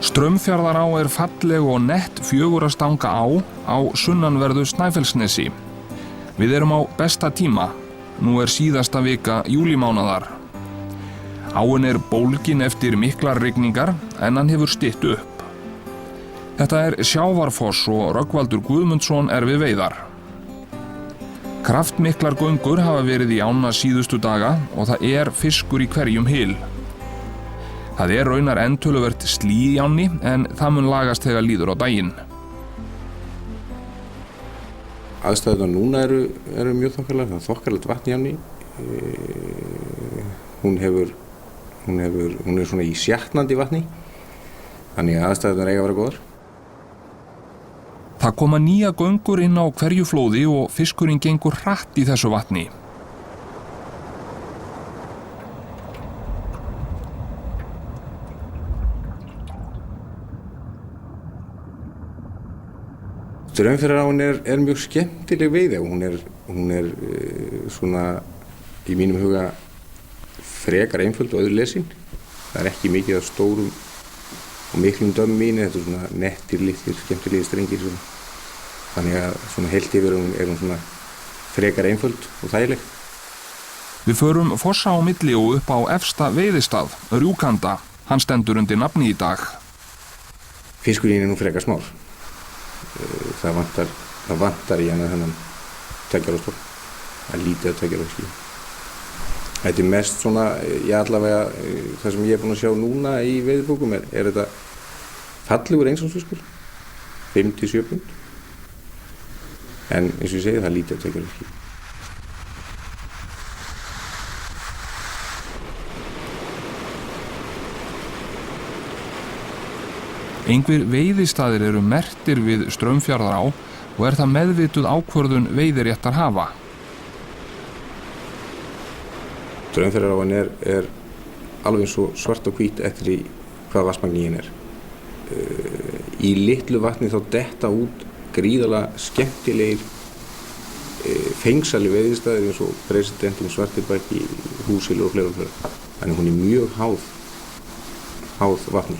Straumfjarðará falleg og nett 4 stanga á sunnanverðu Snæfellsnesi. Við erum á besta tíma. Nú síðasta vika júlímánaðar. Áin bólgin eftir miklar rigningar en hann hefur stytt upp. Þetta Sjávarfoss og Rögnvaldur Guðmundsson við veiðar. Kraftmiklar göngur hafa verið í ána síðustu daga og það fiskur í hverjum hyl. Það raunar enn töluvert slí í ánni en það mun lagast þegar líður á daginn. Aðstæðurnar núna eru mjög þokkalega, það þokkalegt vatn í ánni. Hún er svona í sjaknandi vatni, þannig að aðstæðurnar eiga að vera góðar. Það koma nýja göngur inn á hverju flóði og fiskurinn gengur hratt í þessu vatni. Straumfjarðaráin mjög skemmtileg veiði og hún svona í mínum huga frekar einföld og auðlesin. Það ekki mikið af stórum og miklum dömmum í henni, þetta svona nettir, litlir, skemmtilegir strengir svona. Þannig að svona heilt yfir hún svona frekar einföld og þægileg. Við förum fossa á milli og upp á efsta veiðistað, Rjúkanda. Hann stendur undir nafni í dag. Fiskurinn nú frekar smár. Það vantar í hana þennan 2 ára stór. Það lítið að 2 ára skil. Þetta mest svona, allavega það sem ég búinn að sjá núna í veiðibókum þetta fallegur einsánsfiskur, 5-7 pund. En eins og ég segi, það lítið að 2 ára skil. Engir veiðistaðir merktir við Straumfjarðará og það meðvituð ákvörðun veiðiréttarhafa. Straumfjarðaráin alveg eins og svart og hvít eftir í hvað vatnsmagn í henni Í litlu vatni þá detta út gríðarlega skemmtilegir fengsali veiðistaðir eins og Presidentum, Svartibakki, Húsil og fleira. Þannig hún mjög háð vatni.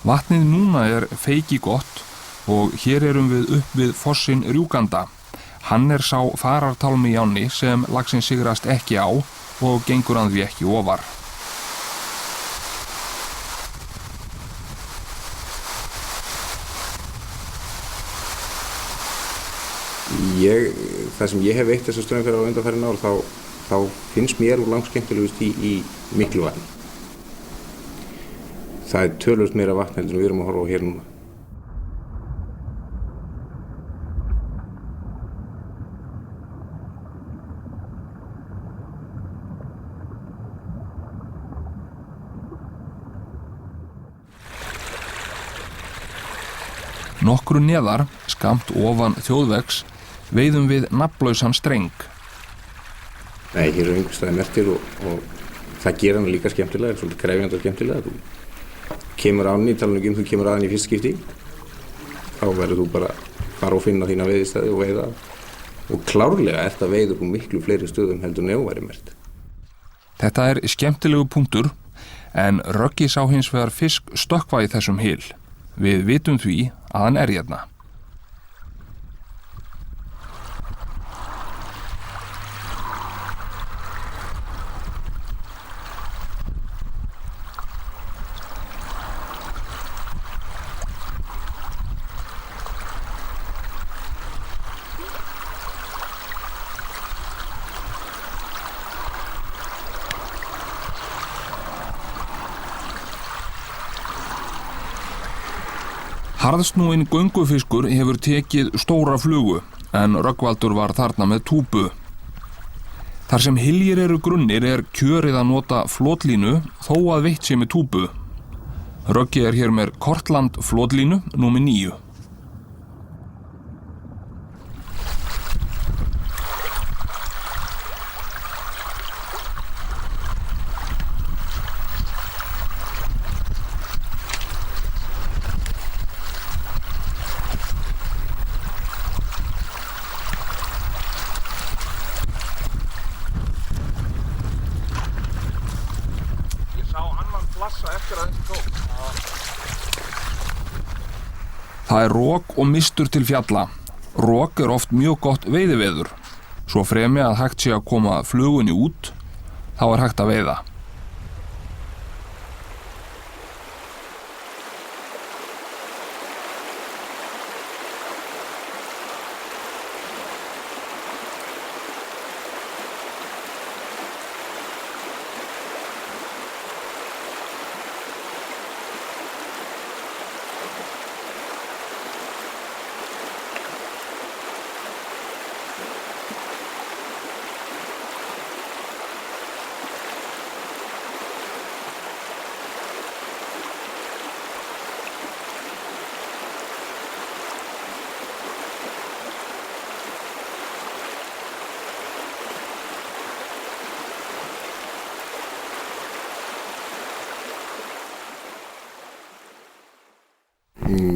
Vatnið núna feiki gott og hér erum við upp við fossinn Rjúkanda. Hann sá farartálmi í ánni sem laxinn sigrast ekki á og gengur hann því ekki ofar. Það sem ég hef veitt þessa Straumfjarðará undanfarin ár þá finnst mér langskemmtilegust í miklu vatni. Það töluvert meira vatn heldur en við erum að horfa á hér núna. Nokkru neðar, skammt ofan þjóðvegs, veiðum við nafnlausan streng. Nei, hér einhvers staðar merktir og það gera hann líka skemmtilega, svolítið krefjandi og skemmtilega. Þú kemur ánni, þú kemur að hann í fyrsta skipti, þá verður þú bara fara og finna þína veiðistæði og veiða. Og klárlega að veiða upp miklu fleiri stöðum heldur en væri merkt. Þetta skemmtilegu punktur, en Röggi sá hins vegar fisk stökkva í þessum hyl. Við vitum því að hann hérna. Harðsnúinn göngufiskur hefur tekið stóra flugu, en Rögnvaldur var þarna með túpu. Þar sem hyljir grunnir kjörið að nota flotlínu þó að veitt sé með túpu. Röggi hér með Kortland flotlínu númer 9. Það er rok og mistur til fjalla. Rok er oft mjög gott veiðiveður. Svo fremi að hægt sé að koma flugunni út, þá er hægt að veiða.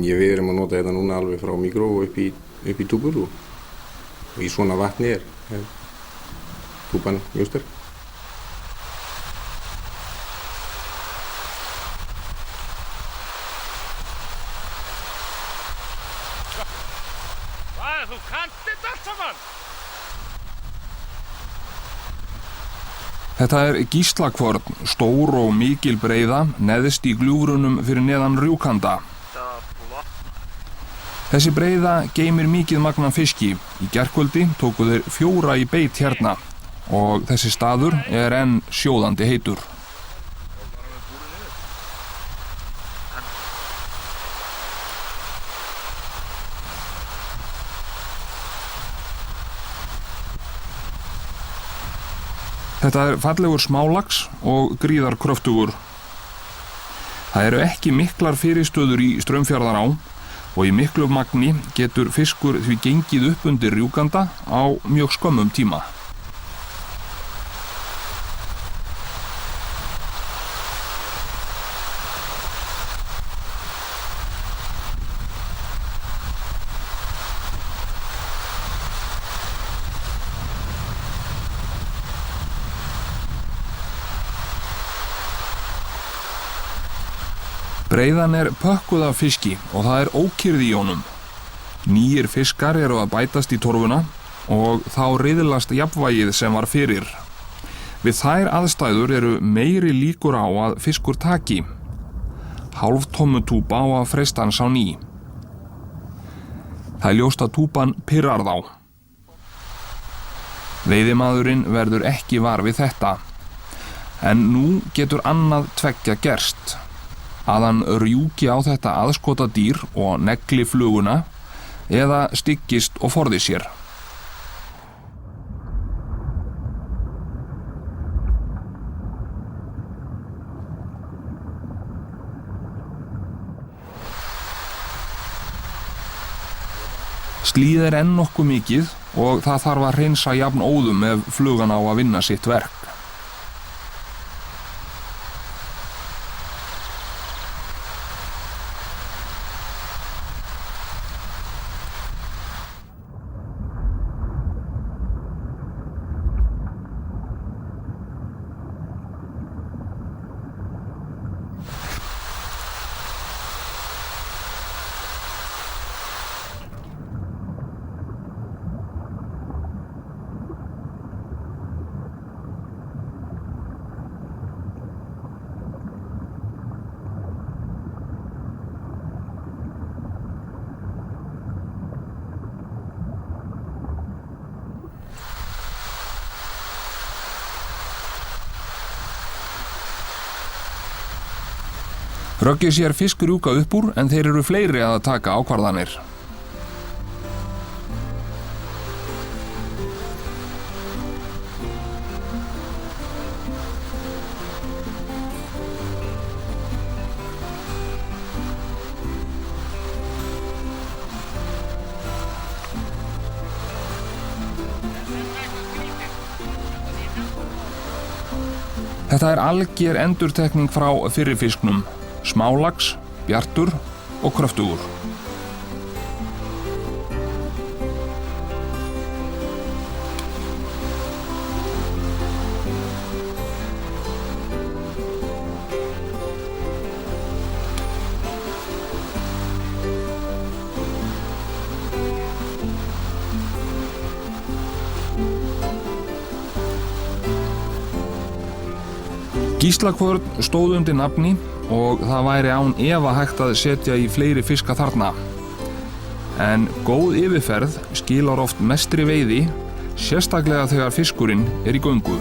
Við erum að nota þetta núna alveg frá mikró upp í túbur og í svona vatni er túban mjög sterk. Þú kannt þetta allt saman! Þetta er Gíslakvörn, stór og mikil breiða, neðst í gljúfrunum fyrir neðan Rjúkanda. Þessi breiða geymir mikið magna fiski. Í gærkvöldi tóku þeir 4 í beit hérna og þessi staður er enn sjóðandi heitur. Þetta er fallegur smálax og gríðarkröftugur. Það eru ekki miklar fyrirstöður í Straumfjarðará og í miklu magni getur fiskur því gengið upp undir Rjúkanda á mjög skömmum tíma. Breiðan er pökkuð af fiski og það er ókyrrð í honum. Nýir fiskar eru að bætast í torfuna og þá riðlast jafnvægið sem var fyrir. Við þær aðstæður eru meiri líkur á að fiskur taki. Hálftómmu túpa á að freista hans á ný. Það er ljóst að túpan pirrar þá. Veiðimaðurinn verður ekki var við þetta. En nú getur annað tveggja gerst. Að hann rjúki á þetta aðskota dýr og negli fluguna eða styggist og forði sér. Slíð er enn nokkuð mikið og það þarf að hreinsa jafn óðum ef flugan á að vinna sitt verk. Röggi sér fisk rjúka upp úr en þeir eru fleiri að taka ákvarðanir. Þetta er alger endurtekning frá fyrri fisknum. Smálax, bjartur og kröftugur. Gíslakvörn stóð undir nafni og það væri án efa hægt að setja í fleiri fiska þarna. En góð yfirferð skilar oft mestri veiði, sérstaklega þegar fiskurinn í göngu.